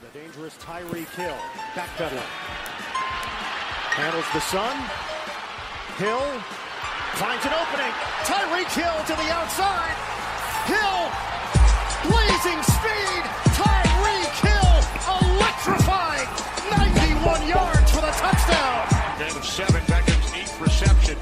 The dangerous Tyreek Hill, backpedaling. Handles the sun. Hill finds an opening. Tyreek Hill to the outside. Hill, blazing speed. Tyreek Hill, electrified. 91 yards for the touchdown. Game of 7, Beckham's 8th reception.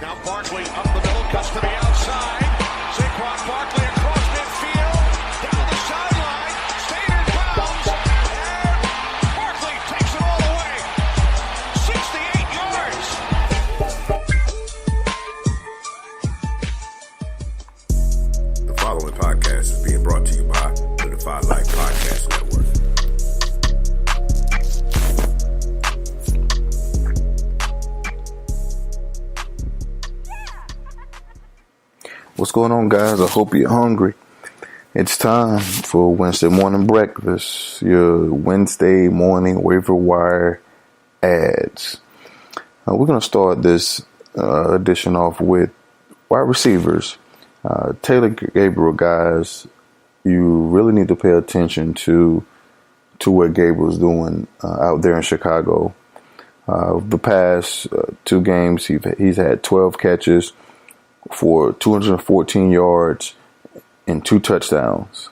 Now Barkley up the middle, cuts to the outside. Saquon Barkley across midfield, down the sideline, stayed in bounds, and Barkley takes it all the way. 68 yards. The following podcast is being brought to you by the Defy Life Podcast Network. What's going on, guys? I hope you're hungry. It's time for Wednesday morning breakfast, your Wednesday morning waiver wire ads. We're going to start this edition off with wide receivers. Taylor Gabriel, guys, you really need to pay attention to what Gabriel's doing out there in Chicago. The past 2 games, he's had 12 catches for 214 yards and 2 touchdowns.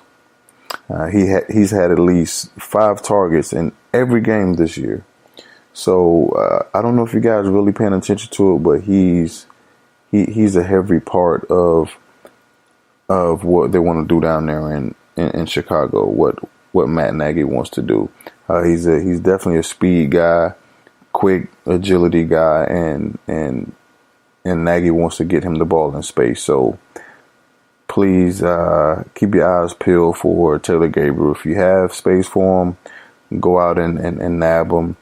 He's had at least 5 targets in every game this year. So I don't know if you guys are really paying attention to it, but he's a heavy part of what they want to do down there in Chicago. What Matt Nagy wants to do. He's definitely a speed guy, quick agility guy, and Nagy wants to get him the ball in space. So please keep your eyes peeled for Taylor Gabriel. If you have space for him, go out and nab him.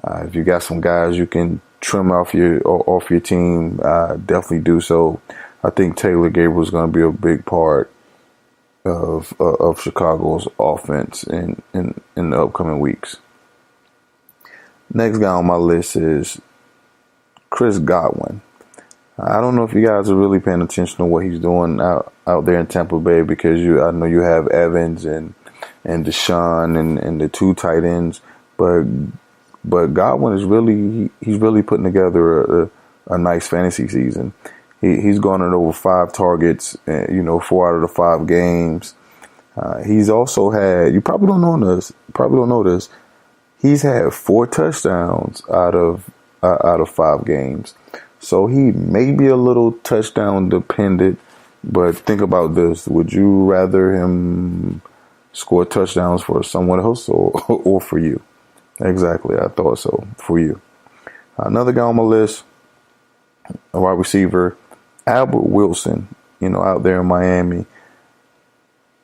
If you got some guys you can trim off your team, definitely do so. I think Taylor Gabriel is going to be a big part of Chicago's offense in the upcoming weeks. Next guy on my list is Chris Godwin. I don't know if you guys are really paying attention to what he's doing out there in Tampa Bay, because I know you have Evans and Deshaun and the 2 tight ends, but Godwin is really putting together a nice fantasy season. He's gone in over 5 targets, 4 out of the 5 games. He's also had, you probably don't know this, he's had 4 touchdowns out of 5 games. So he may be a little touchdown dependent, but think about this. Would you rather him score touchdowns for someone else or for you? Exactly, I thought so, for you. Another guy on my list, a wide receiver, Albert Wilson, out there in Miami.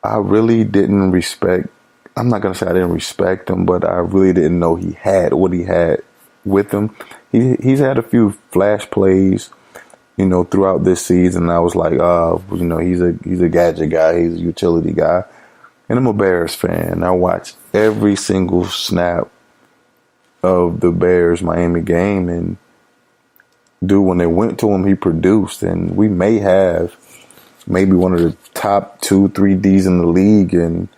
I really didn't respect, I'm not going to say I didn't respect him, but I really didn't know he had what he had with him. He's had a few flash plays, throughout this season. I was like, he's a gadget guy, he's a utility guy. And I'm a Bears fan. I watched every single snap of the Bears Miami game, and dude, when they went to him, he produced. And we may have maybe one of the top 2-3 Ds in the league, and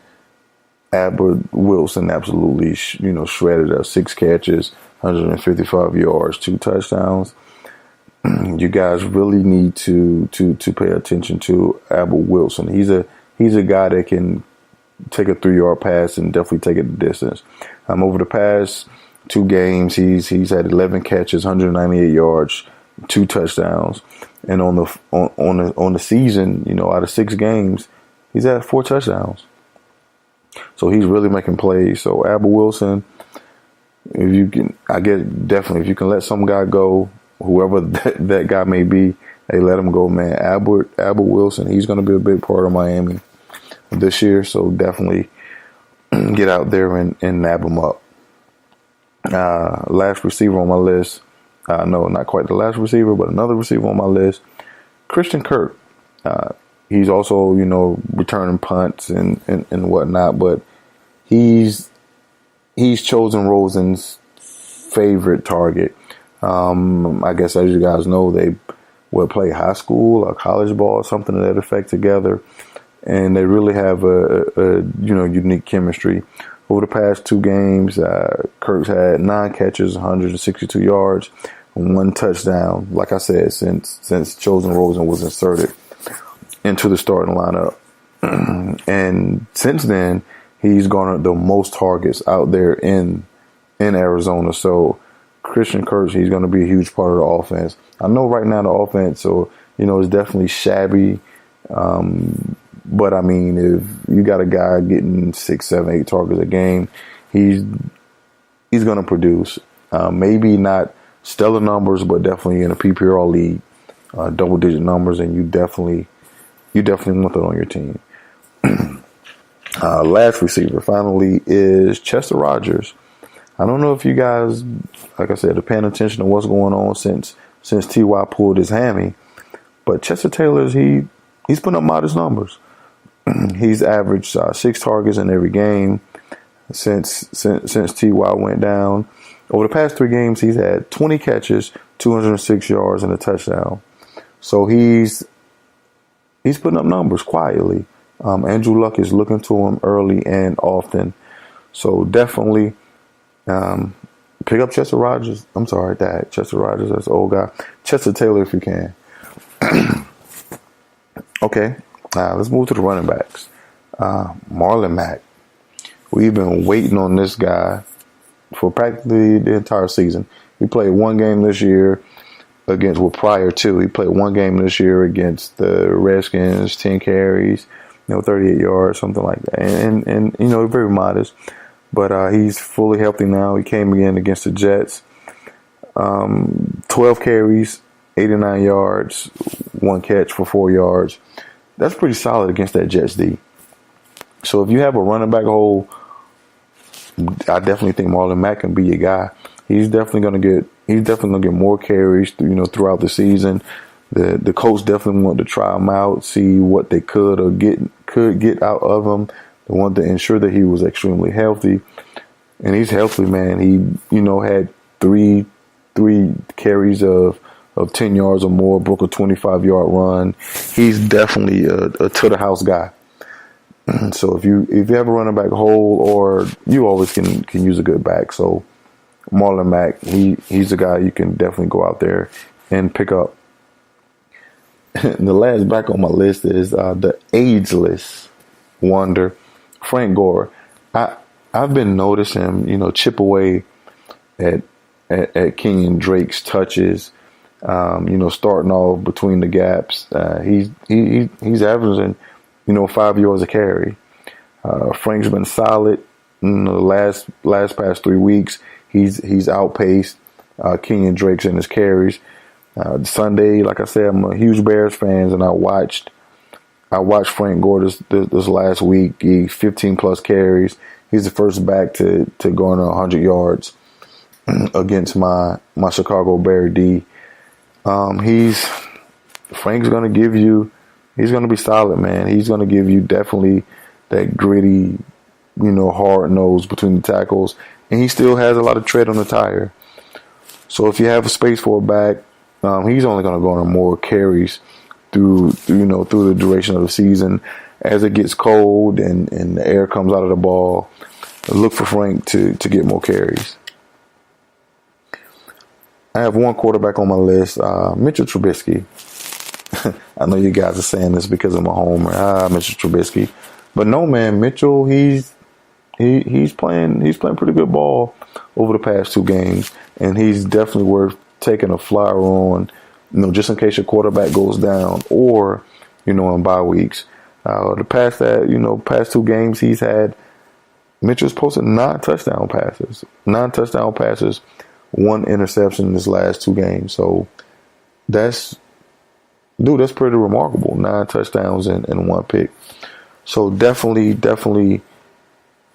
Albert Wilson absolutely shredded us. 6 catches, 155 yards, 2 touchdowns. You guys really need to pay attention to Albert Wilson. He's a guy that can take a 3-yard pass and definitely take it the distance. Over the past 2 games, he's had 11 catches, 198 yards, 2 touchdowns, and on the season, out of 6 games, he's had 4 touchdowns. So he's really making plays. So Albert Wilson, if you can let some guy go, whoever that guy may be, hey, let him go, man. Albert Wilson, he's going to be a big part of Miami this year. So definitely get out there and nab him up. Last receiver on my list, no, not quite the last receiver, but another receiver on my list, Christian Kirk. He's also, returning punts and whatnot, but he's chosen Rosen's favorite target. I guess, as you guys know, they would play high school or college ball, something to that effect together, and they really have a unique chemistry. Over the past 2 games, Kirk's had 9 catches, 162 yards, and 1 touchdown. Like I said, since Chosen Rosen was inserted into the starting lineup. And since then, he's garnered the most targets out there in Arizona. So Christian Kirk, he's going to be a huge part of the offense. I know right now the offense, is definitely shabby. But I mean, if you got a guy getting 6, 7, 8 targets a game, he's going to produce. Maybe not stellar numbers, but definitely in a PPR league, double-digit numbers, and you definitely want that on your team. Last receiver, finally, is Chester Rogers. I don't know if you guys, like I said, are paying attention to what's going on since T.Y. pulled his hammy, but Chester Taylor's he's putting up modest numbers. He's averaged 6 targets in every game since T.Y. went down. Over the past 3 games, he's had 20 catches, 206 yards, and a touchdown. So he's putting up numbers quietly. Andrew Luck is looking to him early and often. So definitely pick up Chester Rogers. I'm sorry, Chester Rogers, that's the old guy. Chester Taylor if you can. Okay, let's move to the running backs. Marlon Mack. We've been waiting on this guy for practically the entire season. He played 1 game this year prior to. He played 1 game this year against the Redskins, 10 carries, 38 yards, something like that. And very modest. But he's fully healthy now. He came again against the Jets. 12 carries, 89 yards, 1 catch for 4 yards. That's pretty solid against that Jets D. So if you have a running back hole, I definitely think Marlon Mack can be your guy. He's definitely gonna get more carries, throughout the season. The coach definitely wanted to try him out, see what they could get out of him. They wanted to ensure that he was extremely healthy, and he's healthy, man. He had three carries of 10 yards or more, broke a 25-yard run. He's definitely a to the house guy. So if you have a running back hole, or you always can use a good back. So Marlon Mack, he's a guy you can definitely go out there and pick up. The last back on my list is the ageless wonder, Frank Gore. I've been noticing chip away at Kenyon Drake's touches. Starting off between the gaps. He's averaging 5 yards a carry. Frank's been solid. The past 3 weeks, he's outpaced Kenyon Drake's in his carries. Sunday, like I said, I'm a huge Bears fan, and I watched Frank Gore this last week. He 15 plus carries. He's the first back to garner 100 yards against my Chicago Bear D. Frank's gonna give you. He's gonna be solid, man. He's gonna give you definitely that gritty, hard nose between the tackles, and he still has a lot of tread on the tire. So if you have a space for a back, he's only gonna garner more carries through the duration of the season. As it gets cold and the air comes out of the ball, look for Frank to get more carries. I have one quarterback on my list, Mitchell Trubisky. I know you guys are saying this because I'm a homer. Mitchell Trubisky, but no, man, Mitchell, he's playing pretty good ball over the past 2 games, and he's definitely worth taking a flyer on, just in case your quarterback goes down, or in bye weeks. The past 2 games he's had, Mitchell's posted 9 touchdown passes, 1 interception in his last 2 games. So that's pretty remarkable. 9 touchdowns and 1 pick. So definitely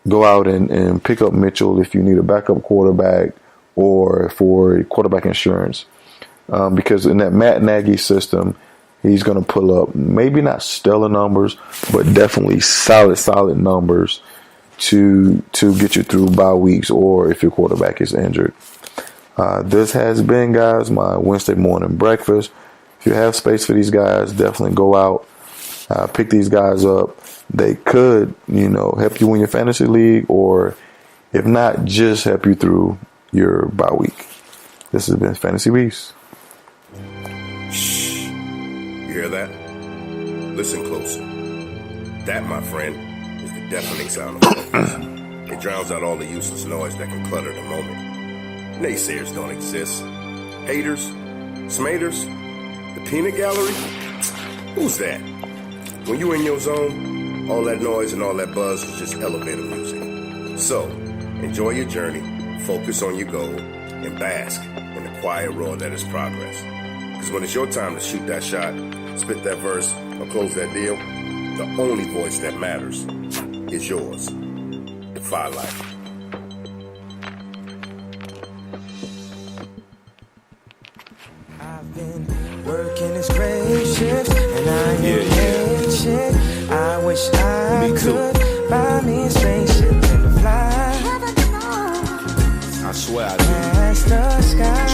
go out and pick up Mitchell if you need a backup quarterback or for quarterback insurance. Because in that Matt Nagy system, he's going to pull up maybe not stellar numbers, but definitely solid numbers to get you through bye weeks or if your quarterback is injured. This has been, guys, my Wednesday morning breakfast. If you have space for these guys, definitely go out, pick these guys up. They could, help you win your fantasy league, or If not, just help you through your bye week. This has been Fantasy Beast. Shh. You hear that? Listen closer. That, my friend, is the deafening sound of focus. It drowns out all the useless noise that can clutter the moment. Naysayers don't exist. Haters, smaters, the peanut gallery. Who's that? When you in your zone, all that noise and all that buzz is just elevator music. So, enjoy your journey, focus on your goal, and bask in the quiet roar that is progress. Because when it's your time to shoot that shot, spit that verse, or close that deal, the only voice that matters is yours. Defy life. I've been working this great shift, and I ain't patient. I wish I could buy me a spaceship and fly. I swear I do. Past the sky.